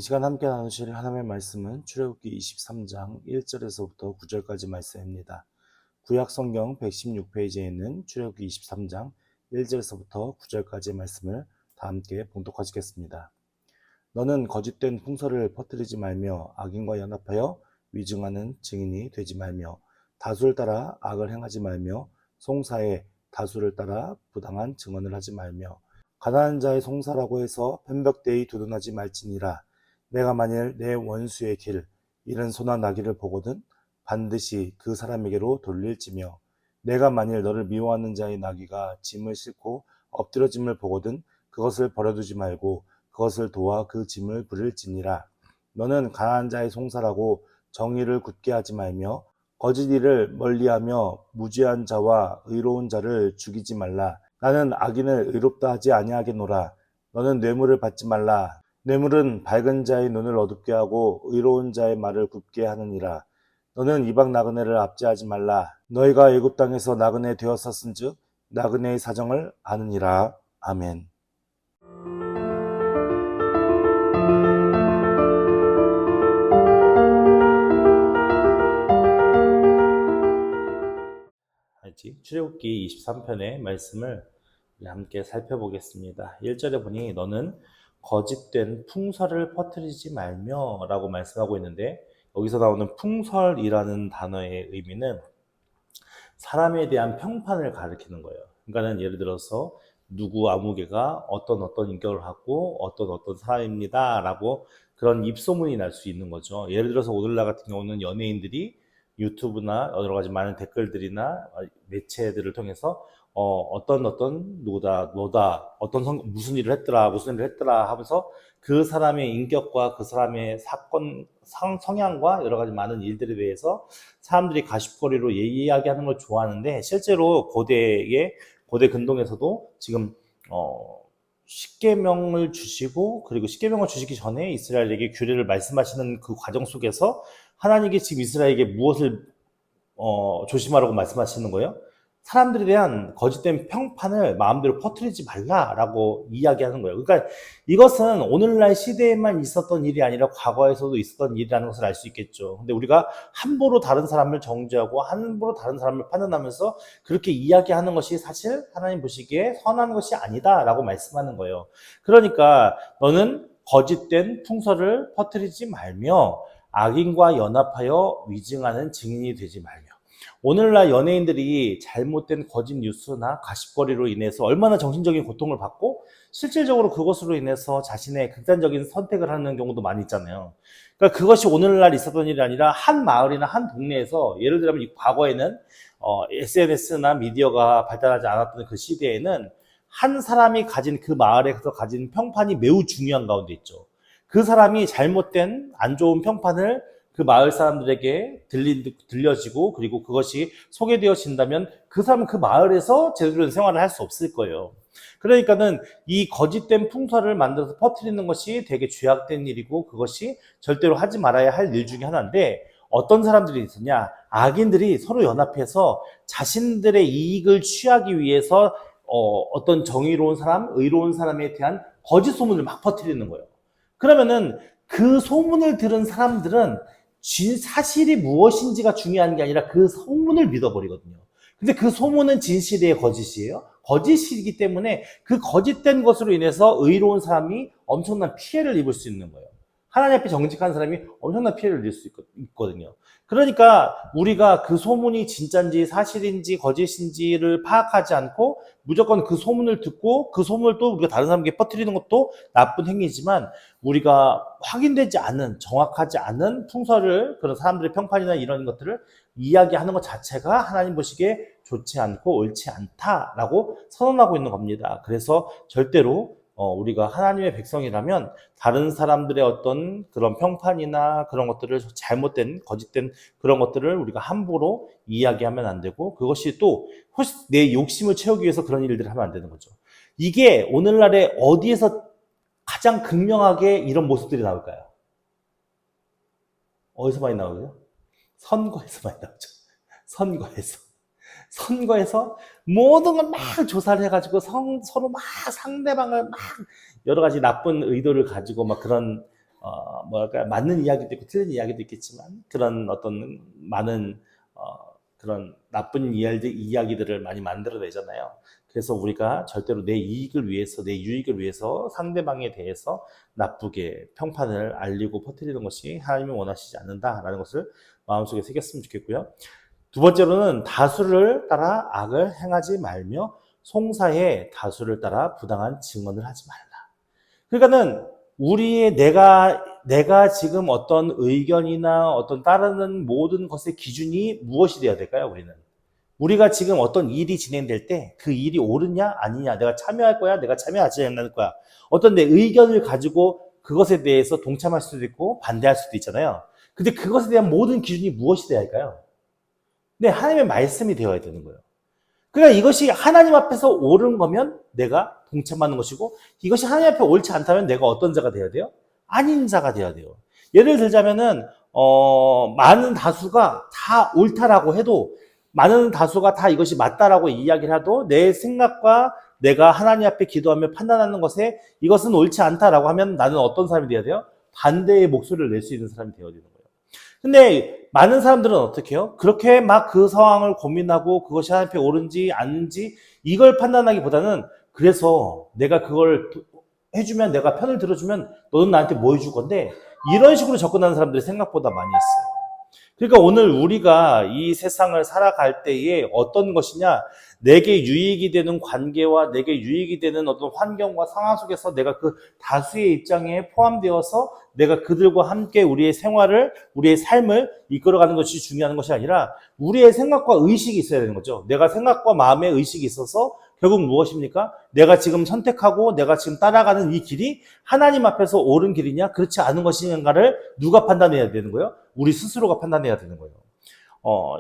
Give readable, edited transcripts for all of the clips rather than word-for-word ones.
시간 함께 나누실 하나님의 말씀은 출애굽기 23장 1절에서부터 9절까지 말씀입니다. 구약 성경 116페이지에 있는 출애굽기 23장 1절에서부터 9절까지 말씀을 다 함께 봉독하시겠습니다. 너는 거짓된 풍설을 퍼뜨리지 말며 악인과 연합하여 위증하는 증인이 되지 말며 다수를 따라 악을 행하지 말며 송사에 다수를 따라 부당한 증언을 하지 말며 가난한 자의 송사라고 해서 편벽되이 두둔하지 말지니라. 내가 만일 내 원수의 길 이른 소나 나귀를 보거든 반드시 그 사람에게로 돌릴지며 내가 만일 너를 미워하는 자의 나귀가 짐을 싣고 엎드려짐을 보거든 그것을 버려두지 말고 그것을 도와 그 짐을 부릴지니라. 너는 가난한 자의 송사라고 정의를 굳게 하지 말며 거짓 일을 멀리하며 무죄한 자와 의로운 자를 죽이지 말라. 나는 악인을 의롭다 하지 아니하겠노라. 너는 뇌물을 받지 말라. 뇌물은 밝은 자의 눈을 어둡게 하고 의로운 자의 말을 굽게 하느니라. 너는 이방 나그네를 압제하지 말라. 너희가 애굽 땅에서 나그네 되었었은즉 나그네의 사정을 아느니라. 아멘. 출애굽기 23편의 말씀을 함께 살펴보겠습니다. 1절에 보니 너는 거짓된 풍설을 퍼뜨리지 말며 라고 말씀하고 있는데, 여기서 나오는 풍설이라는 단어의 의미는 사람에 대한 평판을 가리키는 거예요. 그러니까는 예를 들어서 누구 아무개가 어떤 인격을 갖고 어떤 사람입니다 라고 그런 입소문이 날 수 있는 거죠. 예를 들어서 오늘날 같은 경우는 연예인들이 유튜브나 여러 가지 많은 댓글들이나 매체들을 통해서 어떤 누구다 뭐다 무슨 일을 했더라 하면서 그 사람의 인격과 그 사람의 사건 성향과 여러 가지 많은 일들에 대해서 사람들이 가십거리로 이야기하는 걸 좋아하는데, 실제로 고대 근동에서도 지금 십계명을 주시고, 그리고 십계명을 주시기 전에 이스라엘에게 규례를 말씀하시는 그 과정 속에서 하나님께 지금 이스라엘에게 무엇을 조심하라고 말씀하시는 거예요? 사람들에 대한 거짓된 평판을 마음대로 퍼뜨리지 말라라고 이야기하는 거예요. 그러니까 이것은 오늘날 시대에만 있었던 일이 아니라 과거에서도 있었던 일이라는 것을 알 수 있겠죠. 근데 우리가 함부로 다른 사람을 정죄하고 함부로 다른 사람을 판단하면서 그렇게 이야기하는 것이 사실 하나님 보시기에 선한 것이 아니다라고 말씀하는 거예요. 그러니까 너는 거짓된 풍설을 퍼뜨리지 말며 악인과 연합하여 위증하는 증인이 되지 말며. 오늘날 연예인들이 잘못된 거짓 뉴스나 가십거리로 인해서 얼마나 정신적인 고통을 받고 실질적으로 그것으로 인해서 자신의 극단적인 선택을 하는 경우도 많이 있잖아요. 그러니까 그것이 오늘날 있었던 일이 아니라 한 마을이나 한 동네에서, 예를 들면 과거에는 SNS나 미디어가 발달하지 않았던 그 시대에는 한 사람이 가진 그 마을에서 가진 평판이 매우 중요한 가운데 있죠. 그 사람이 잘못된 안 좋은 평판을 그 마을 사람들에게 들려지고, 그리고 그것이 소개되어진다면 그 사람은 그 마을에서 제대로 된 생활을 할 수 없을 거예요. 그러니까는 이 거짓된 풍설을 만들어서 퍼뜨리는 것이 되게 죄악된 일이고, 그것이 절대로 하지 말아야 할 일 중에 하나인데, 어떤 사람들이 있었냐? 악인들이 서로 연합해서 자신들의 이익을 취하기 위해서 어떤 정의로운 사람, 의로운 사람에 대한 거짓 소문을 막 퍼뜨리는 거예요. 그러면은 그 소문을 들은 사람들은 사실이 무엇인지가 중요한 게 아니라 그 소문을 믿어버리거든요. 근데 그 소문은 진실이에요, 거짓이에요? 거짓이기 때문에 그 거짓된 것으로 인해서 의로운 사람이 엄청난 피해를 입을 수 있는 거예요. 하나님 앞에 정직한 사람이 엄청난 피해를 입을 수 있거든요. 그러니까 우리가 그 소문이 진짜인지 사실인지 거짓인지를 파악하지 않고 무조건 그 소문을 듣고 그 소문을 또 우리가 다른 사람에게 퍼뜨리는 것도 나쁜 행위지만, 우리가 확인되지 않은, 정확하지 않은 풍설을, 그런 사람들의 평판이나 이런 것들을 이야기하는 것 자체가 하나님 보시기에 좋지 않고 옳지 않다라고 선언하고 있는 겁니다. 그래서 절대로 우리가 하나님의 백성이라면 다른 사람들의 어떤 그런 평판이나 그런 것들을, 잘못된 거짓된 그런 것들을 우리가 함부로 이야기하면 안 되고, 그것이 또 혹시 내 욕심을 채우기 위해서 그런 일들을 하면 안 되는 거죠. 이게 오늘날에 어디에서 가장 극명하게 이런 모습들이 나올까요? 어디서 많이 나오죠? 선거에서 많이 나오죠. 선거에서 모든 걸 막 조사를 해가지고 서로 막 상대방을 막 여러 가지 나쁜 의도를 가지고 막 그런 뭐랄까, 맞는 이야기도 있고 틀린 이야기도 있겠지만 그런 어떤 많은 그런 나쁜 이야기들을 많이 만들어내잖아요. 그래서 우리가 절대로 내 이익을 위해서, 내 유익을 위해서 상대방에 대해서 나쁘게 평판을 알리고 퍼뜨리는 것이 하나님이 원하시지 않는다라는 것을 마음속에 새겼으면 좋겠고요. 두 번째로는 다수를 따라 악을 행하지 말며 송사에 다수를 따라 부당한 증언을 하지 말라. 그러니까는 우리의 내가 지금 어떤 의견이나 어떤 따르는 모든 것의 기준이 무엇이 되어야 될까요? 우리가 지금 어떤 일이 진행될 때 그 일이 옳으냐 아니냐, 내가 참여할 거야, 내가 참여하지 않을 거야, 어떤 내 의견을 가지고 그것에 대해서 동참할 수도 있고 반대할 수도 있잖아요. 근데 그것에 대한 모든 기준이 무엇이 되어야 할까요? 네, 하나님의 말씀이 되어야 되는 거예요. 그러니까 이것이 하나님 앞에서 옳은 거면 내가 동참하는 것이고, 이것이 하나님 앞에 옳지 않다면 내가 어떤 자가 되어야 돼요? 아닌 자가 되어야 돼요. 예를 들자면은 많은 다수가 다 옳다라고 해도, 많은 다수가 다 이것이 맞다라고 이야기를 해도 내 생각과 내가 하나님 앞에 기도하며 판단하는 것에 이것은 옳지 않다라고 하면 나는 어떤 사람이 되어야 돼요? 반대의 목소리를 낼 수 있는 사람이 되어야 되는 거예요. 근데 많은 사람들은 어떻게 해요? 그렇게 막 그 상황을 고민하고 그것이 하나님 앞에 옳은지 아닌지 이걸 판단하기보다는, 그래서 내가 그걸 해주면, 내가 편을 들어주면 너는 나한테 뭐 해줄 건데, 이런 식으로 접근하는 사람들이 생각보다 많이 있어요. 그러니까 오늘 우리가 이 세상을 살아갈 때에 어떤 것이냐, 내게 유익이 되는 관계와 내게 유익이 되는 어떤 환경과 상황 속에서 내가 그 다수의 입장에 포함되어서 내가 그들과 함께 우리의 생활을, 우리의 삶을 이끌어가는 것이 중요한 것이 아니라 우리의 생각과 의식이 있어야 되는 거죠. 내가 생각과 마음의 의식이 있어서 결국 무엇입니까? 내가 지금 선택하고 내가 지금 따라가는 이 길이 하나님 앞에서 옳은 길이냐 그렇지 않은 것인가를 누가 판단해야 되는 거예요? 우리 스스로가 판단해야 되는 거예요.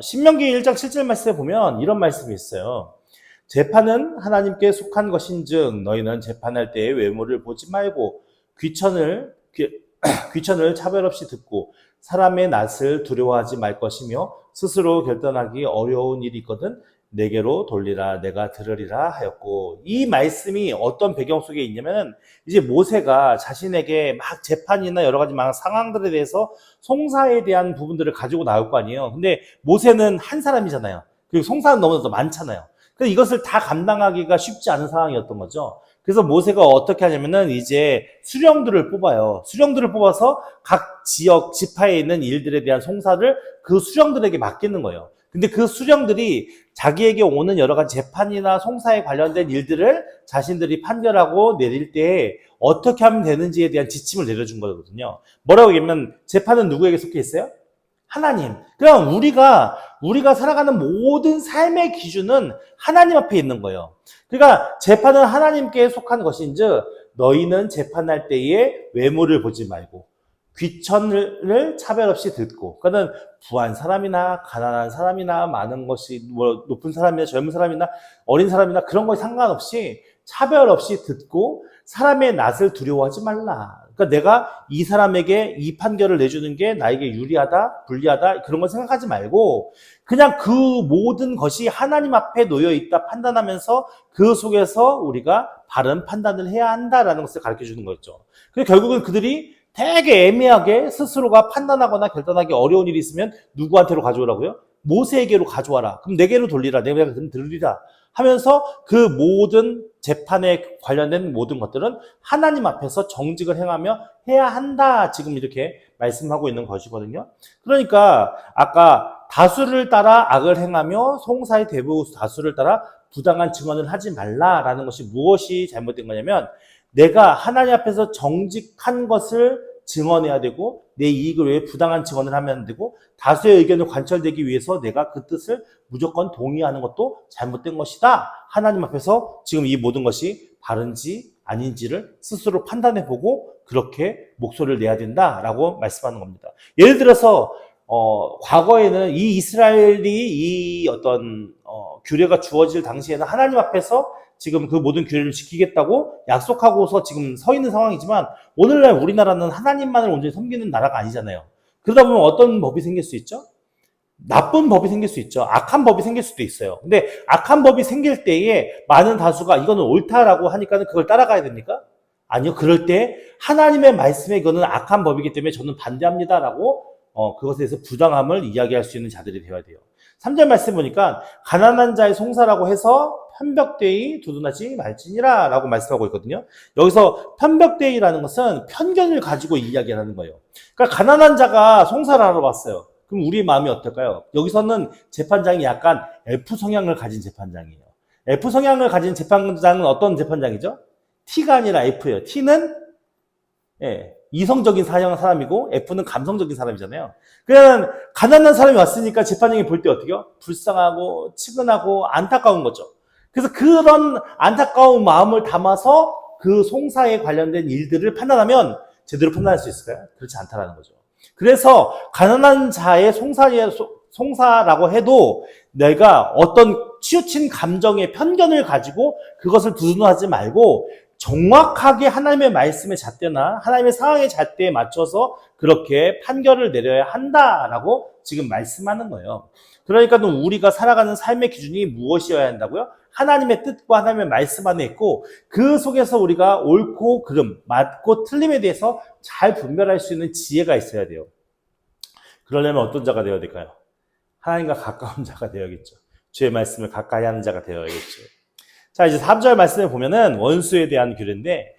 신명기 1장 7절 말씀에 보면 이런 말씀이 있어요. 재판은 하나님께 속한 것인즉 너희는 재판할 때에 외모를 보지 말고 귀천을 차별 없이 듣고 사람의 낯을 두려워하지 말 것이며 스스로 결단하기 어려운 일이 있거든 내게로 돌리라 내가 들으리라 하였고, 이 말씀이 어떤 배경 속에 있냐면 이제 모세가 자신에게 막 재판이나 여러 가지 많은 상황들에 대해서 송사에 대한 부분들을 가지고 나올 거 아니에요. 근데 모세는 한 사람이잖아요. 그리고 송사는 너무나 많잖아요. 그래서 이것을 다 감당하기가 쉽지 않은 상황이었던 거죠. 그래서 모세가 어떻게 하냐면은 이제 수령들을 뽑아요. 수령들을 뽑아서 각 지역 지파에 있는 일들에 대한 송사를 그 수령들에게 맡기는 거예요. 근데 그 수령들이 자기에게 오는 여러 가지 재판이나 송사에 관련된 일들을 자신들이 판결하고 내릴 때 어떻게 하면 되는지에 대한 지침을 내려준 거거든요. 뭐라고 얘기하면 재판은 누구에게 속해 있어요? 하나님. 그럼 우리가 살아가는 모든 삶의 기준은 하나님 앞에 있는 거예요. 그러니까 재판은 하나님께 속한 것인즉 너희는 재판할 때에 외모를 보지 말고 귀천을 차별 없이 듣고, 그러니까 부한 사람이나 가난한 사람이나 많은 것이 뭐 높은 사람이나 젊은 사람이나 어린 사람이나 그런 거에 상관없이 차별 없이 듣고 사람의 낯을 두려워하지 말라. 그러니까 내가 이 사람에게 이 판결을 내주는 게 나에게 유리하다, 불리하다 그런 걸 생각하지 말고 그냥 그 모든 것이 하나님 앞에 놓여 있다 판단하면서 그 속에서 우리가 바른 판단을 해야 한다라는 것을 가르쳐 주는 거죠. 그래서 결국은 그들이 되게 애매하게 스스로가 판단하거나 결단하기 어려운 일이 있으면 누구한테로 가져오라고요? 모세에게로 가져와라. 그럼 내게로 돌리라. 내가 들으리라. 하면서 그 모든 재판에 관련된 모든 것들은 하나님 앞에서 정직을 행하며 해야 한다. 지금 이렇게 말씀하고 있는 것이거든요. 그러니까 아까 다수를 따라 악을 행하며 송사의 대부분 다수를 따라 부당한 증언을 하지 말라라는 것이 무엇이 잘못된 거냐면, 내가 하나님 앞에서 정직한 것을 증언해야 되고 내 이익을 위해 부당한 증언을 하면 안 되고 다수의 의견을 관철되기 위해서 내가 그 뜻을 무조건 동의하는 것도 잘못된 것이다. 하나님 앞에서 지금 이 모든 것이 바른지 아닌지를 스스로 판단해보고 그렇게 목소리를 내야 된다라고 말씀하는 겁니다. 예를 들어서 과거에는 이 이스라엘이 이 어떤 규례가 주어질 당시에는 하나님 앞에서 지금 그 모든 규례를 지키겠다고 약속하고서 지금 서 있는 상황이지만, 오늘날 우리나라는 하나님만을 온전히 섬기는 나라가 아니잖아요. 그러다 보면 어떤 법이 생길 수 있죠? 나쁜 법이 생길 수 있죠. 악한 법이 생길 수도 있어요. 근데 악한 법이 생길 때에 많은 다수가 이거는 옳다라고 하니까는 그걸 따라가야 됩니까? 아니요. 그럴 때 하나님의 말씀에 이거는 악한 법이기 때문에 저는 반대합니다라고 그것에 대해서 부당함을 이야기할 수 있는 자들이 되어야 돼요. 3절 말씀 보니까 가난한 자의 송사라고 해서 편벽되이 두둔하지 말지니라 라고 말씀하고 있거든요. 여기서 편벽되이라는 것은 편견을 가지고 이야기하는 거예요. 그러니까 가난한 자가 송사를 하러 왔어요. 그럼 우리 마음이 어떨까요? 여기서는 재판장이 약간 F 성향을 가진 재판장이에요. F 성향을 가진 재판장은 어떤 재판장이죠? T가 아니라 F예요. T는 이성적인 사람이고 F는 감성적인 사람이잖아요. 그냥 가난한 사람이 왔으니까 재판장이 볼 때 어떻게요? 불쌍하고 측은하고 안타까운 거죠. 그래서 그런 안타까운 마음을 담아서 그 송사에 관련된 일들을 판단하면 제대로 판단할 수 있을까요? 그렇지 않다라는 거죠. 그래서 가난한 자의 송사라고 해도 내가 어떤 치우친 감정의 편견을 가지고 그것을 두둔하지 말고 정확하게 하나님의 말씀의 잣대나 하나님의 상황의 잣대에 맞춰서 그렇게 판결을 내려야 한다라고 지금 말씀하는 거예요. 그러니까 우리가 살아가는 삶의 기준이 무엇이어야 한다고요? 하나님의 뜻과 하나님의 말씀 안에 있고 그 속에서 우리가 옳고 그름, 맞고 틀림에 대해서 잘 분별할 수 있는 지혜가 있어야 돼요. 그러려면 어떤 자가 되어야 될까요? 하나님과 가까운 자가 되어야겠죠. 주의 말씀을 가까이 하는 자가 되어야겠죠. 자, 이제 3절 말씀을 보면은 원수에 대한 규례인데,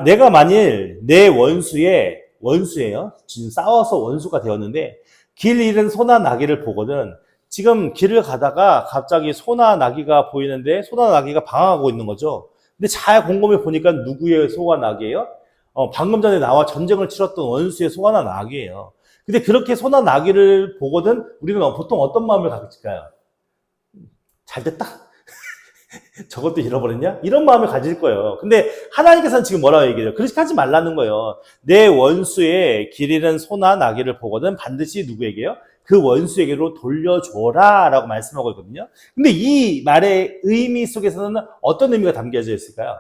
내가 만일 내 원수예요. 지금 싸워서 원수가 되었는데, 길 잃은 소나 나귀를 보거든. 지금 길을 가다가 갑자기 소나 나귀가 보이는데, 소나 나귀가 방황하고 있는 거죠. 근데 잘 곰곰이 보니까 누구의 소와 나귀예요? 방금 전에 나와 전쟁을 치렀던 원수의 소나 나귀예요. 근데 그렇게 소나 나귀를 보거든, 우리는 보통 어떤 마음을 가질까요? 잘 됐다. 저것도 잃어버렸냐? 이런 마음을 가질 거예요. 근데 하나님께서는 지금 뭐라고 얘기해요? 그렇게 하지 말라는 거예요. 내 원수의 길 잃은 소나 나귀를 보거든 반드시 누구에게요? 그 원수에게로 돌려줘라 라고 말씀하고 있거든요. 근데 이 말의 의미 속에서는 어떤 의미가 담겨져 있을까요?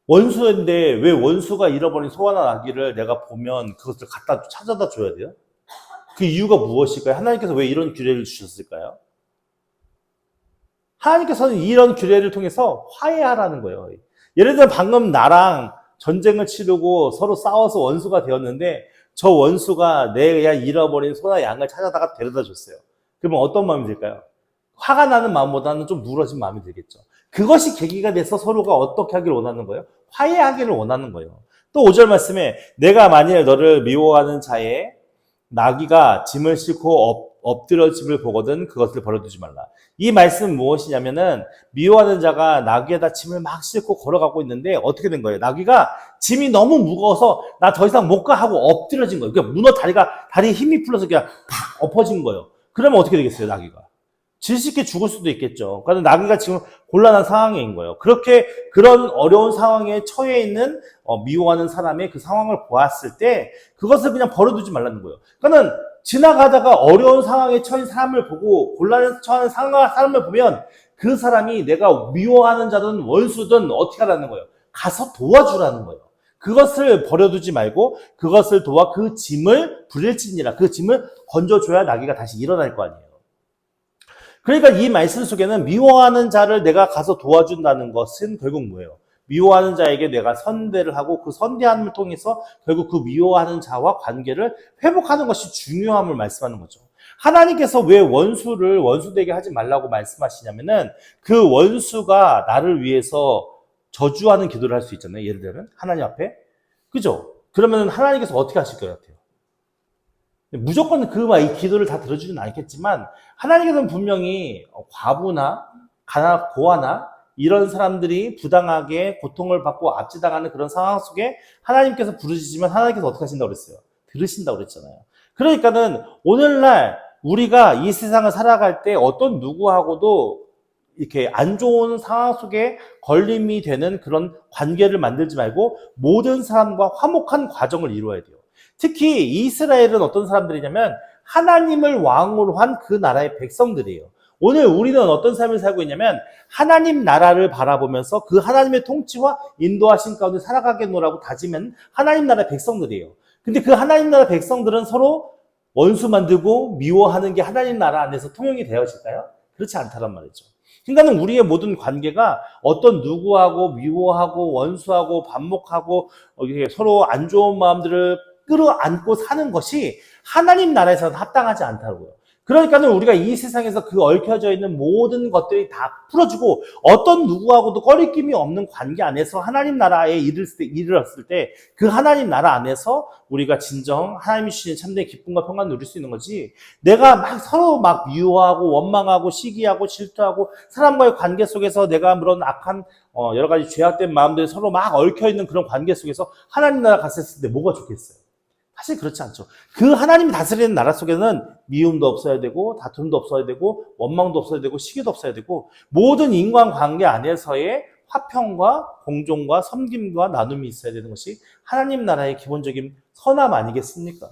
원수인데 왜 원수가 잃어버린 소나 나귀를 내가 보면 그것을 갖다 찾아다 줘야 돼요? 그 이유가 무엇일까요? 하나님께서 왜 이런 규례를 주셨을까요? 하나님께서는 이런 규례를 통해서 화해하라는 거예요. 예를 들어 방금 나랑 전쟁을 치르고 서로 싸워서 원수가 되었는데 저 원수가 내가 잃어버린 소나 양을 찾아다가 데려다 줬어요. 그러면 어떤 마음이 들까요? 화가 나는 마음보다는 좀 누러진 마음이 들겠죠. 그것이 계기가 돼서 서로가 어떻게 하기를 원하는 거예요? 화해하기를 원하는 거예요. 또 5절 말씀에 내가 만일 너를 미워하는 자의 나귀가 짐을 싣고 엎드려 짐을 보거든 그것을 버려두지 말라. 이 말씀은 무엇이냐면은 미워하는 자가 나귀에다 짐을 막 싣고 걸어가고 있는데 어떻게 된 거예요? 나귀가 짐이 너무 무거워서 나 더 이상 못 가 하고 엎드려진 거예요. 그러니까 다리에 힘이 풀려서 그냥 팍 엎어진 거예요. 그러면 어떻게 되겠어요, 나귀가? 질식해 죽을 수도 있겠죠. 그러니까 나귀가 지금 곤란한 상황인 거예요. 그런 어려운 상황에 처해 있는 미워하는 사람의 그 상황을 보았을 때 그것을 그냥 버려두지 말라는 거예요. 그러니까 지나가다가 어려운 상황에 처한 사람을 보고 곤란에 처한 사람을 보면 그 사람이 내가 미워하는 자든 원수든 어떻게 하라는 거예요? 가서 도와주라는 거예요. 그것을 버려두지 말고 그것을 도와 그 짐을 부릴지니라. 그 짐을 건져줘야 나귀가 다시 일어날 거 아니에요. 그러니까 이 말씀 속에는 미워하는 자를 내가 가서 도와준다는 것은 결국 뭐예요? 미워하는 자에게 내가 선대를 하고 그 선대함을 통해서 결국 그 미워하는 자와 관계를 회복하는 것이 중요함을 말씀하는 거죠. 하나님께서 왜 원수를 원수되게 하지 말라고 말씀하시냐면은 그 원수가 나를 위해서 저주하는 기도를 할 수 있잖아요. 예를 들면 하나님 앞에. 그죠? 그러면 하나님께서 어떻게 하실 것 같아요? 무조건 이 기도를 다 들어주진 않겠지만 하나님께서는 분명히 과부나 고아나 이런 사람들이 부당하게 고통을 받고 압제당하는 그런 상황 속에 하나님께서 부르시지만 하나님께서 어떻게 하신다고 그랬어요? 들으신다고 그랬잖아요. 그러니까는 오늘날 우리가 이 세상을 살아갈 때 어떤 누구하고도 이렇게 안 좋은 상황 속에 걸림이 되는 그런 관계를 만들지 말고 모든 사람과 화목한 과정을 이루어야 돼요. 특히 이스라엘은 어떤 사람들이냐면 하나님을 왕으로 한 그 나라의 백성들이에요. 오늘 우리는 어떤 삶을 살고 있냐면 하나님 나라를 바라보면서 그 하나님의 통치와 인도하신 가운데 살아가겠노라고 다짐한 하나님 나라의 백성들이에요. 근데 그 하나님 나라 백성들은 서로 원수 만들고 미워하는 게 하나님 나라 안에서 통용이 되어질까요? 그렇지 않다란 말이죠. 그러니까는 우리의 모든 관계가 어떤 누구하고 미워하고 원수하고 반목하고 이렇게 서로 안 좋은 마음들을 끌어안고 사는 것이 하나님 나라에서는 합당하지 않다고요. 그러니까는 우리가 이 세상에서 그 얽혀져 있는 모든 것들이 다 풀어주고 어떤 누구하고도 꺼리낌이 없는 관계 안에서 하나님 나라에 이르렀을 때 그 하나님 나라 안에서 우리가 진정 하나님이 주시는 참된 기쁨과 평안을 누릴 수 있는 거지, 내가 막 서로 막 미워하고 원망하고 시기하고 질투하고 사람과의 관계 속에서 내가 그런 악한 여러 가지 죄악된 마음들이 서로 막 얽혀있는 그런 관계 속에서 하나님 나라 갔을 때 뭐가 좋겠어요? 사실 그렇지 않죠. 그 하나님이 다스리는 나라 속에는 미움도 없어야 되고 다툼도 없어야 되고 원망도 없어야 되고 시기도 없어야 되고 모든 인간관계 안에서의 화평과 공존과 섬김과 나눔이 있어야 되는 것이 하나님 나라의 기본적인 선함 아니겠습니까?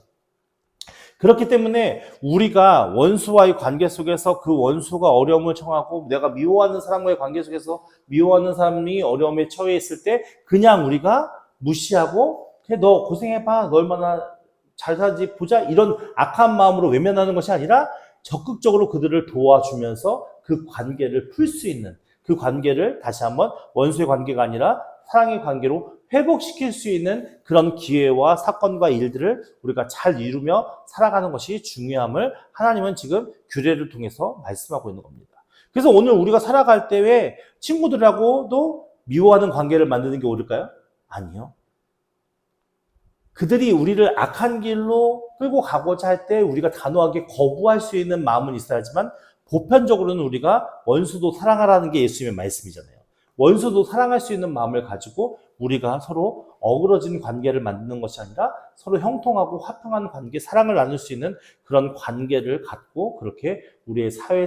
그렇기 때문에 우리가 원수와의 관계 속에서 그 원수가 어려움을 청하고 내가 미워하는 사람과의 관계 속에서 미워하는 사람이 어려움에 처해 있을 때 그냥 우리가 무시하고 그냥 너 고생해봐, 너 얼마나 잘 살지 보자, 이런 악한 마음으로 외면하는 것이 아니라 적극적으로 그들을 도와주면서 그 관계를 풀 수 있는, 그 관계를 다시 한번 원수의 관계가 아니라 사랑의 관계로 회복시킬 수 있는 그런 기회와 사건과 일들을 우리가 잘 이루며 살아가는 것이 중요함을 하나님은 지금 규례를 통해서 말씀하고 있는 겁니다. 그래서 오늘 우리가 살아갈 때 왜 친구들하고도 미워하는 관계를 만드는 게 옳을까요? 아니요. 그들이 우리를 악한 길로 끌고 가고자 할 때 우리가 단호하게 거부할 수 있는 마음은 있어야지만 보편적으로는 우리가 원수도 사랑하라는 게 예수님의 말씀이잖아요. 원수도 사랑할 수 있는 마음을 가지고 우리가 서로 어그러진 관계를 만드는 것이 아니라 서로 형통하고 화평한 관계, 사랑을 나눌 수 있는 그런 관계를 갖고 그렇게 우리의 사회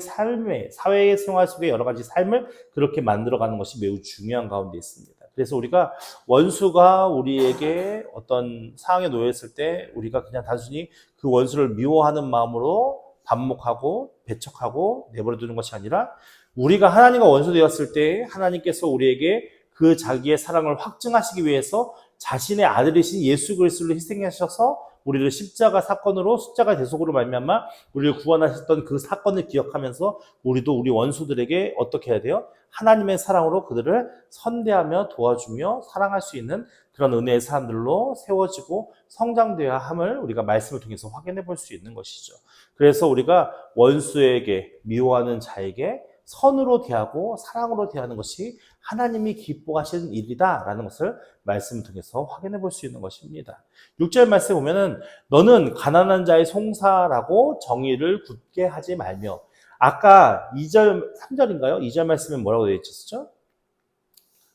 생활 속의 여러 가지 삶을 그렇게 만들어가는 것이 매우 중요한 가운데 있습니다. 그래서 우리가 원수가 우리에게 어떤 상황에 놓였을 때 우리가 그냥 단순히 그 원수를 미워하는 마음으로 반목하고 배척하고 내버려두는 것이 아니라 우리가 하나님과 원수 되었을 때 하나님께서 우리에게 그 자기의 사랑을 확증하시기 위해서 자신의 아들이신 예수 그리스도를 희생하셔서 우리를 십자가 사건으로, 십자가 대속으로 말미암아 우리를 구원하셨던 그 사건을 기억하면서 우리도 우리 원수들에게 어떻게 해야 돼요? 하나님의 사랑으로 그들을 선대하며 도와주며 사랑할 수 있는 그런 은혜의 사람들로 세워지고 성장되어야 함을 우리가 말씀을 통해서 확인해 볼 수 있는 것이죠. 그래서 우리가 원수에게, 미워하는 자에게 선으로 대하고 사랑으로 대하는 것이 하나님이 기뻐하시는 일이다라는 것을 말씀을 통해서 확인해 볼 수 있는 것입니다. 6절 말씀에 보면은 너는 가난한 자의 송사라고 정의를 굳게 하지 말며, 아까 2절, 3절인가요? 2절 말씀에 뭐라고 되어 있었죠?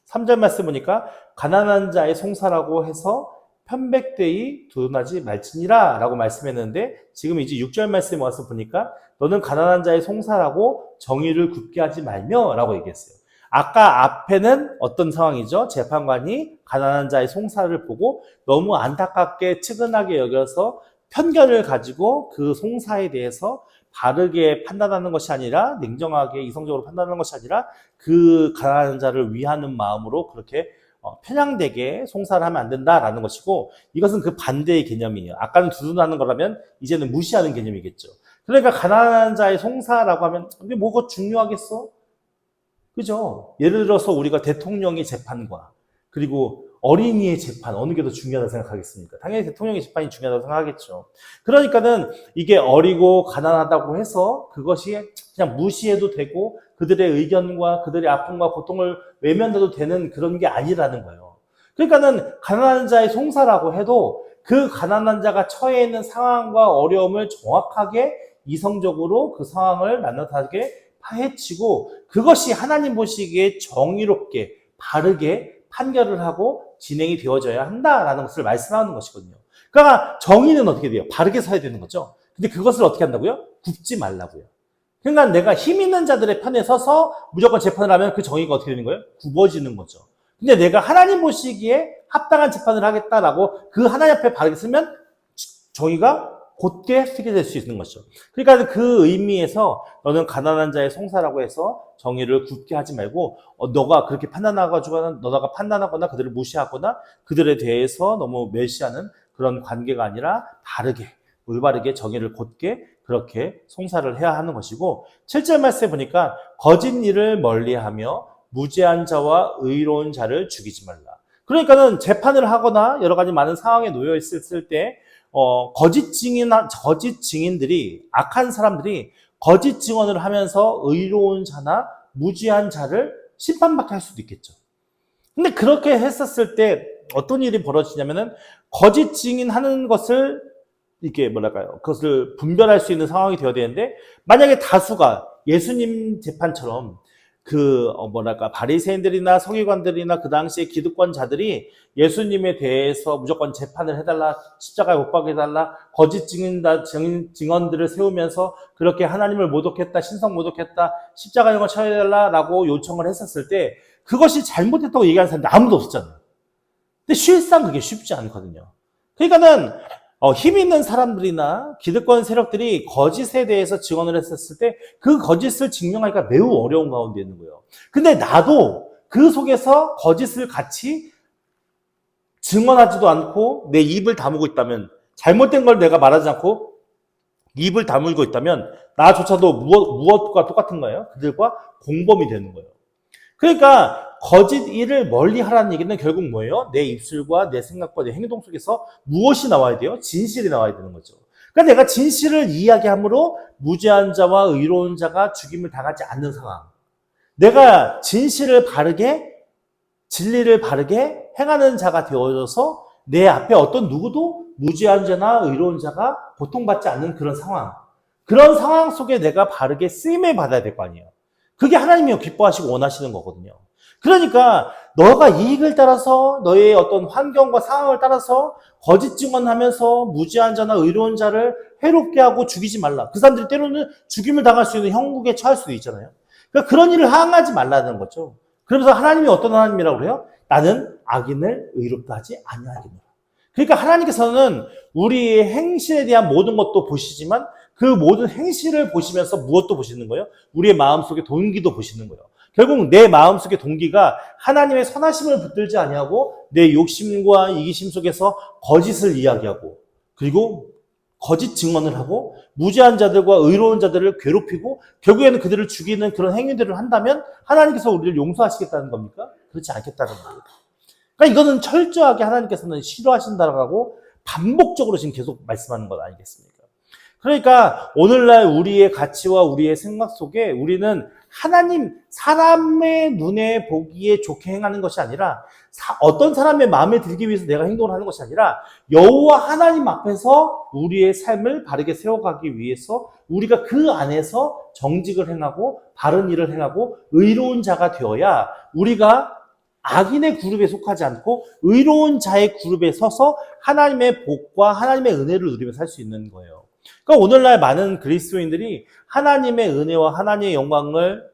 3절 말씀 보니까 가난한 자의 송사라고 해서 편백되이 두둔하지 말지니라 라고 말씀했는데 지금 이제 6절 말씀에 와서 보니까 너는 가난한 자의 송사라고 정의를 굳게 하지 말며 라고 얘기했어요. 아까 앞에는 어떤 상황이죠? 재판관이 가난한 자의 송사를 보고 너무 안타깝게 측은하게 여겨서 편견을 가지고 그 송사에 대해서 바르게 판단하는 것이 아니라, 냉정하게 이성적으로 판단하는 것이 아니라 그 가난한 자를 위하는 마음으로 그렇게 편향되게 송사를 하면 안 된다라는 것이고, 이것은 그 반대의 개념이에요. 아까는 두둔하는 거라면 이제는 무시하는 개념이겠죠. 그러니까 가난한 자의 송사라고 하면 이게 뭐가 중요하겠어? 그죠? 예를 들어서 우리가 대통령의 재판과 그리고 어린이의 재판, 어느 게 더 중요하다고 생각하겠습니까? 당연히 대통령의 재판이 중요하다고 생각하겠죠. 그러니까는 이게 어리고 가난하다고 해서 그것이 그냥 무시해도 되고 그들의 의견과 그들의 아픔과 고통을 외면해도 되는 그런 게 아니라는 거예요. 그러니까는 가난한 자의 송사라고 해도 그 가난한 자가 처해 있는 상황과 어려움을 정확하게 이성적으로 그 상황을 낱낱하게 파헤치고 그것이 하나님 보시기에 정의롭게 바르게 판결을 하고 진행이 되어져야 한다라는 것을 말씀하는 것이거든요. 그러니까 정의는 어떻게 돼요? 바르게 서야 되는 거죠. 근데 그것을 어떻게 한다고요? 굽지 말라고요. 그러니까 내가 힘 있는 자들의 편에 서서 무조건 재판을 하면 그 정의가 어떻게 되는 거예요? 굽어지는 거죠. 근데 내가 하나님 보시기에 합당한 재판을 하겠다라고 그 하나님 앞에 바르게 쓰면 정의가 곧게 쓰게 될 수 있는 것이죠. 그러니까 그 의미에서 너는 가난한 자의 송사라고 해서 정의를 굳게 하지 말고 너가 그렇게 너가 판단하거나 그들을 무시하거나 그들에 대해서 너무 멸시하는 그런 관계가 아니라 바르게, 올바르게 정의를 곧게 그렇게 송사를 해야 하는 것이고 7절 말씀에 보니까 거짓 일을 멀리하며 무죄한 자와 의로운 자를 죽이지 말라. 그러니까는 재판을 하거나 여러 가지 많은 상황에 놓여 있을 때 거짓 증인들이 악한 사람들이 거짓 증언을 하면서 의로운 자나 무죄한 자를 심판받게 할 수도 있겠죠. 근데 그렇게 했었을 때 어떤 일이 벌어지냐면은 거짓 증인하는 것을 이게 그것을 분별할 수 있는 상황이 되어야 되는데 만약에 다수가 예수님 재판처럼 바리새인들이나 서기관들이나 그 당시에 기득권자들이 예수님에 대해서 무조건 재판을 해달라, 십자가에 못 박게 해달라, 거짓 증언들을 세우면서 그렇게 하나님을 모독했다, 신성 모독했다, 십자가형을 처해달라라고 요청을 했었을 때 그것이 잘못했다고 얘기하는 사람들 아무도 없었잖아요. 근데 실상 그게 쉽지 않거든요. 그러니까는 힘 있는 사람들이나 기득권 세력들이 거짓에 대해서 증언을 했었을 때 그 거짓을 증명하기가 매우 어려운 가운데 있는 거예요. 근데 나도 그 속에서 거짓을 같이 증언하지도 않고 내 입을 다물고 있다면, 잘못된 걸 내가 말하지 않고 입을 다물고 있다면 나조차도 무엇과 똑같은 거예요? 그들과 공범이 되는 거예요. 그러니까 거짓 일을 멀리 하라는 얘기는 결국 뭐예요? 내 입술과 내 생각과 내 행동 속에서 무엇이 나와야 돼요? 진실이 나와야 되는 거죠. 그러니까 내가 진실을 이야기함으로 무죄한 자와 의로운 자가 죽임을 당하지 않는 상황. 내가 진실을 바르게, 진리를 바르게 행하는 자가 되어져서 내 앞에 어떤 누구도 무죄한 자나 의로운 자가 고통받지 않는 그런 상황. 그런 상황 속에 내가 바르게 쓰임을 받아야 될 거 아니에요. 그게 하나님이 기뻐하시고 원하시는 거거든요. 그러니까 너가 이익을 따라서 너의 어떤 환경과 상황을 따라서 거짓 증언하면서 무죄한 자나 의로운 자를 해롭게 하고 죽이지 말라. 그 사람들이 때로는 죽임을 당할 수 있는 형국에 처할 수도 있잖아요. 그러니까 그런 일을 항하지 말라는 거죠. 그러면서 하나님이 어떤 하나님이라고 그래요? 나는 악인을 의롭다 하지 아니하겠노라. 그러니까 하나님께서는 우리의 행실에 대한 모든 것도 보시지만 그 모든 행실을 보시면서 무엇도 보시는 거예요? 우리의 마음속의 동기도 보시는 거예요. 결국 내 마음속의 동기가 하나님의 선하심을 붙들지 아니하고 내 욕심과 이기심 속에서 거짓을 이야기하고 그리고 거짓 증언을 하고 무죄한 자들과 의로운 자들을 괴롭히고 결국에는 그들을 죽이는 그런 행위들을 한다면 하나님께서 우리를 용서하시겠다는 겁니까? 그렇지 않겠다는 겁니다. 그러니까 이거는 철저하게 하나님께서는 싫어하신다라고 반복적으로 지금 계속 말씀하는 것 아니겠습니까? 그러니까 오늘날 우리의 가치와 우리의 생각 속에 우리는 하나님, 사람의 눈에 보기에 좋게 행하는 것이 아니라 어떤 사람의 마음에 들기 위해서 내가 행동을 하는 것이 아니라 여호와 하나님 앞에서 우리의 삶을 바르게 세워가기 위해서 우리가 그 안에서 정직을 행하고 바른 일을 행하고 의로운 자가 되어야 우리가 악인의 그룹에 속하지 않고 의로운 자의 그룹에 서서 하나님의 복과 하나님의 은혜를 누리며 살 수 있는 거예요. 그러니까 오늘날 많은 그리스도인들이 하나님의 은혜와 하나님의 영광을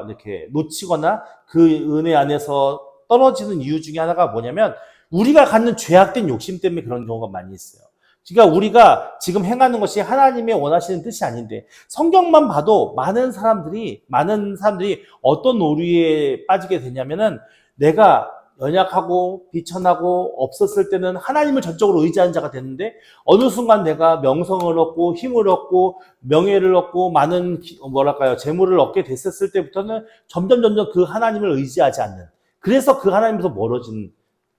이렇게 놓치거나 그 은혜 안에서 떨어지는 이유 중에 하나가 뭐냐면 우리가 갖는 죄악된 욕심 때문에 그런 경우가 많이 있어요. 그러니까 우리가 지금 행하는 것이 하나님의 원하시는 뜻이 아닌데 성경만 봐도 많은 사람들이 어떤 오류에 빠지게 되냐면은 내가 연약하고 비천하고 없었을 때는 하나님을 전적으로 의지하는 자가 됐는데 어느 순간 내가 명성을 얻고 힘을 얻고 명예를 얻고 많은 재물을 얻게 됐었을 때부터는 점점 그 하나님을 의지하지 않는, 그래서 그 하나님에서 멀어지는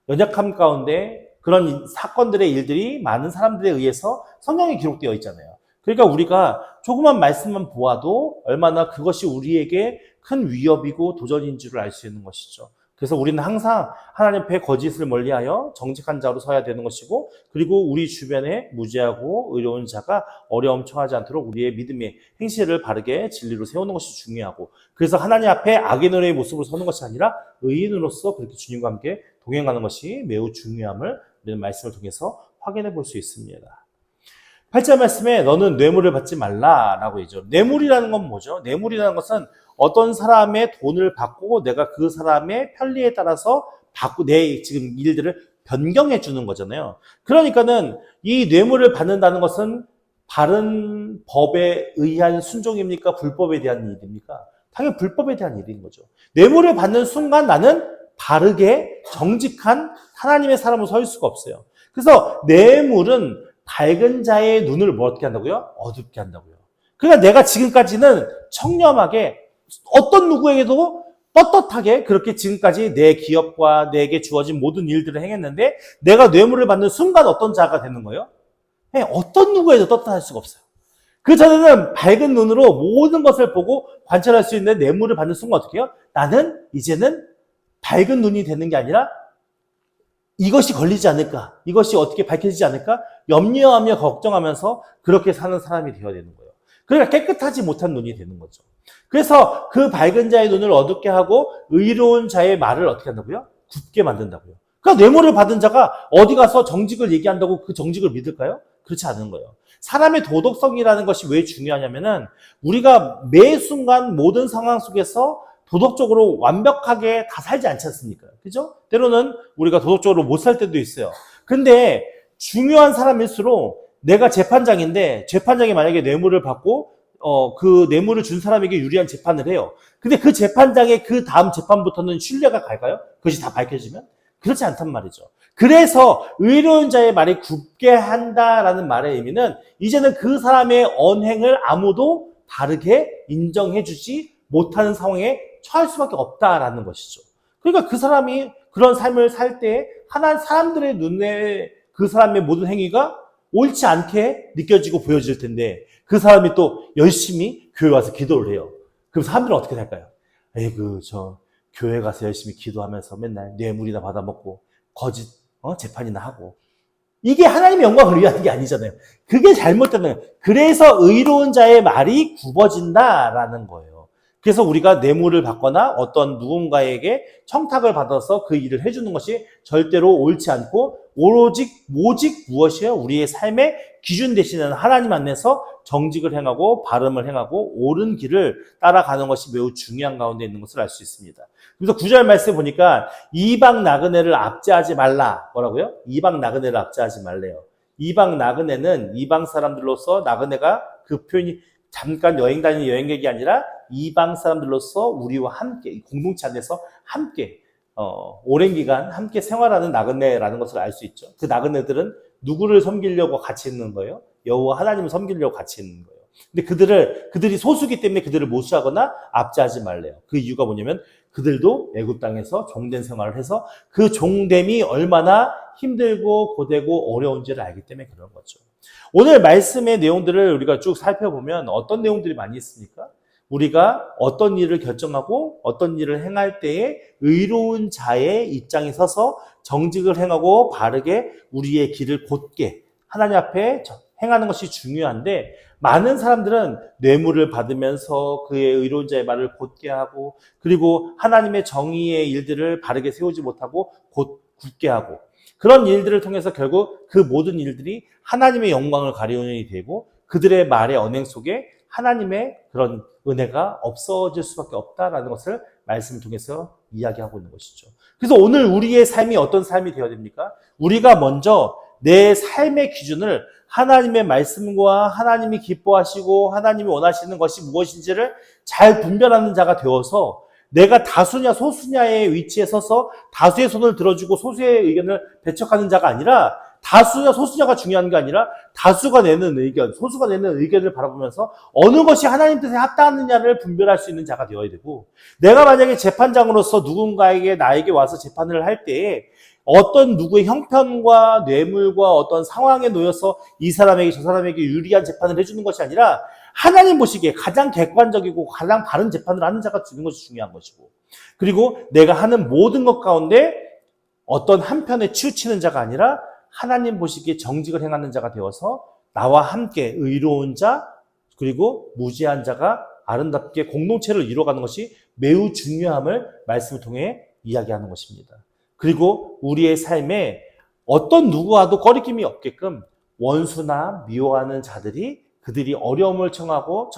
연약함 가운데 그런 사건들의 일들이 많은 사람들에 의해서 성경에 기록되어 있잖아요. 그러니까 우리가 조그만 말씀만 보아도 얼마나 그것이 우리에게 큰 위협이고 도전인 줄을 알 수 있는 것이죠. 그래서 우리는 항상 하나님 앞에 거짓을 멀리하여 정직한 자로 서야 되는 것이고, 그리고 우리 주변에 무죄하고 의로운 자가 어려움 처하지 않도록 우리의 믿음의 행실을 바르게 진리로 세우는 것이 중요하고, 그래서 하나님 앞에 악인의 모습으로 서는 것이 아니라 의인으로서 그렇게 주님과 함께 동행하는 것이 매우 중요함을 우리는 말씀을 통해서 확인해 볼 수 있습니다. 8절 말씀에 너는 뇌물을 받지 말라라고 얘기죠. 뇌물이라는 건 뭐죠? 뇌물이라는 것은 어떤 사람의 돈을 받고 내가 그 사람의 편리에 따라서 내 지금 일들을 변경해 주는 거잖아요. 그러니까는 이 뇌물을 받는다는 것은 바른 법에 의한 순종입니까? 불법에 대한 일입니까? 당연히 불법에 대한 일인 거죠. 뇌물을 받는 순간 나는 바르게 정직한 하나님의 사람으로 설 수가 없어요. 그래서 뇌물은 밝은 자의 눈을 뭐 어떻게 한다고요? 어둡게 한다고요. 그러니까 내가 지금까지는 청렴하게 어떤 누구에게도 떳떳하게 그렇게 지금까지 내 기업과 내게 주어진 모든 일들을 행했는데 내가 뇌물을 받는 순간 어떤 자가 되는 거예요? 어떤 누구에도 떳떳할 수가 없어요. 그 전에는 밝은 눈으로 모든 것을 보고 관찰할 수 있는 뇌물을 받는 순간 어떻게 해요? 나는 이제는 밝은 눈이 되는 게 아니라 이것이 걸리지 않을까? 이것이 어떻게 밝혀지지 않을까? 염려하며 걱정하면서 그렇게 사는 사람이 되어야 되는 거예요. 그러니까 깨끗하지 못한 눈이 되는 거죠. 그래서 그 밝은 자의 눈을 어둡게 하고 의로운 자의 말을 어떻게 한다고요? 굳게 만든다고요. 그러니까 뇌물을 받은 자가 어디 가서 정직을 얘기한다고 그 정직을 믿을까요? 그렇지 않은 거예요. 사람의 도덕성이라는 것이 왜 중요하냐면은 우리가 매 순간 모든 상황 속에서 도덕적으로 완벽하게 다 살지 않지 않습니까? 그죠? 때로는 우리가 도덕적으로 못 살 때도 있어요. 근데 중요한 사람일수록 내가 재판장인데 재판장이 만약에 뇌물을 받고 그 뇌물을 준 사람에게 유리한 재판을 해요. 근데 그 재판장의 그 다음 재판부터는 신뢰가 갈까요? 그것이 다 밝혀지면? 그렇지 않단 말이죠. 그래서 의로운 자의 말이 굳게 한다라는 말의 의미는 이제는 그 사람의 언행을 아무도 다르게 인정해주지 못하는 상황에 처할 수밖에 없다라는 것이죠. 그러니까 그 사람이 그런 삶을 살 때 하나 사람들의 눈에 그 사람의 모든 행위가 옳지 않게 느껴지고 보여질 텐데 그 사람이 또 열심히 교회 와서 기도를 해요. 그럼 사람들은 어떻게 살까요? 에이그 저 교회 가서 열심히 기도하면서 맨날 뇌물이나 받아먹고 거짓 재판이나 하고 이게 하나님의 영광을 위한 게 아니잖아요. 그게 잘못된 거예요. 그래서 의로운 자의 말이 굽어진다라는 거예요. 그래서 우리가 뇌물을 받거나 어떤 누군가에게 청탁을 받아서 그 일을 해주는 것이 절대로 옳지 않고 오직 무엇이에요? 우리의 삶의 기준 되시는 하나님 안에서 정직을 행하고 바름을 행하고 옳은 길을 따라가는 것이 매우 중요한 가운데 있는 것을 알 수 있습니다. 그래서 9절 말씀에 보니까 이방 나그네를 압제하지 말라. 뭐라고요? 이방 나그네를 압제하지 말래요. 이방 나그네는 이방 사람들로서 나그네가 그 표현이 잠깐 여행 다니는 여행객이 아니라 이방 사람들로서 우리와 함께 공동체 안에서 함께 오랜 기간 함께 생활하는 나그네라는 것을 알 수 있죠. 그 나그네들은 누구를 섬기려고 같이 있는 거예요? 여호와 하나님을 섬기려고 같이 있는 거예요. 근데 그들이 소수기 때문에 그들을 모수하거나 압제하지 말래요. 그 이유가 뭐냐면 그들도 애굽 땅에서 종된 생활을 해서 그 종됨이 얼마나 힘들고 고되고 어려운지를 알기 때문에 그런 거죠. 오늘 말씀의 내용들을 우리가 쭉 살펴보면 어떤 내용들이 많이 있습니까? 우리가 어떤 일을 결정하고 어떤 일을 행할 때에 의로운 자의 입장에 서서 정직을 행하고 바르게 우리의 길을 곧게 하나님 앞에 행하는 것이 중요한데 많은 사람들은 뇌물을 받으면서 그의 의로운 자의 말을 곧게 하고 그리고 하나님의 정의의 일들을 바르게 세우지 못하고 굳게 하고 그런 일들을 통해서 결국 그 모든 일들이 하나님의 영광을 가리우는 일이 되고 그들의 말의 언행 속에 하나님의 그런 은혜가 없어질 수밖에 없다라는 것을 말씀을 통해서 이야기하고 있는 것이죠. 그래서 오늘 우리의 삶이 어떤 삶이 되어야 됩니까? 우리가 먼저 내 삶의 기준을 하나님의 말씀과 하나님이 기뻐하시고 하나님이 원하시는 것이 무엇인지를 잘 분별하는 자가 되어서 내가 다수냐 소수냐의 위치에 서서 다수의 손을 들어주고 소수의 의견을 배척하는 자가 아니라 다수냐 소수냐가 중요한 게 아니라 다수가 내는 의견, 소수가 내는 의견을 바라보면서 어느 것이 하나님 뜻에 합당하느냐를 분별할 수 있는 자가 되어야 되고 내가 만약에 재판장으로서 누군가에게 나에게 와서 재판을 할 때에 어떤 누구의 형편과 뇌물과 어떤 상황에 놓여서 이 사람에게 저 사람에게 유리한 재판을 해주는 것이 아니라 하나님 보시기에 가장 객관적이고 가장 바른 재판을 하는 자가 되는 것이 중요한 것이고 그리고 내가 하는 모든 것 가운데 어떤 한편에 치우치는 자가 아니라 하나님 보시기에 정직을 행하는 자가 되어서 나와 함께 의로운 자 그리고 무죄한 자가 아름답게 공동체를 이루어가는 것이 매우 중요함을 말씀을 통해 이야기하는 것입니다. 그리고 우리의 삶에 어떤 누구와도 거리낌이 없게끔 원수나 미워하는 자들이 그들이 어려움에 처하고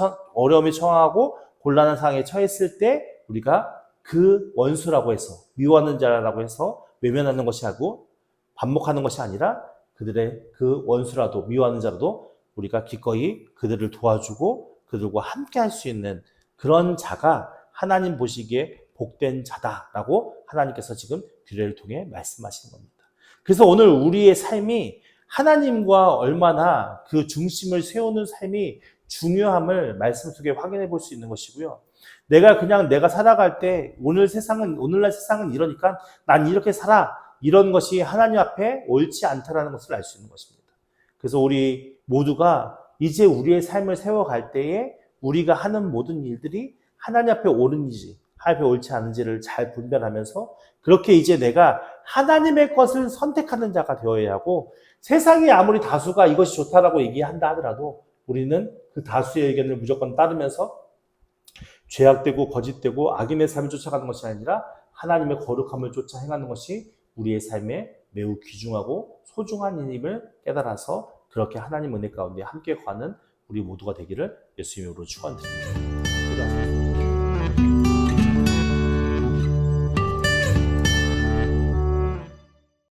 곤란한 상황에 처했을 때 우리가 그 원수라고 해서 미워하는 자라고 해서 외면하는 것이 아니고 반목하는 것이 아니라 그들의 그 원수라도 미워하는 자라도 우리가 기꺼이 그들을 도와주고 그들과 함께 할 수 있는 그런 자가 하나님 보시기에 복된 자다라고 하나님께서 지금 규례를 통해 말씀하시는 겁니다. 그래서 오늘 우리의 삶이 하나님과 얼마나 그 중심을 세우는 삶이 중요함을 말씀 속에 확인해 볼 수 있는 것이고요. 내가 살아갈 때 오늘날 세상은 이러니까 난 이렇게 살아. 이런 것이 하나님 앞에 옳지 않다라는 것을 알 수 있는 것입니다. 그래서 우리 모두가 이제 우리의 삶을 세워갈 때에 우리가 하는 모든 일들이 하나님 앞에 옳은지, 하나님 앞에 옳지 않은지를 잘 분별하면서 그렇게 이제 내가 하나님의 것을 선택하는 자가 되어야 하고 세상이 아무리 다수가 이것이 좋다라고 얘기한다 하더라도 우리는 그 다수의 의견을 무조건 따르면서 죄악되고 거짓되고 악인의 삶을 쫓아가는 것이 아니라 하나님의 거룩함을 쫓아 행하는 것이 우리의 삶에 매우 귀중하고 소중한 일임을 깨달아서 그렇게 하나님 은혜 가운데 함께 가는 우리 모두가 되기를 예수님으로 축원드립니다.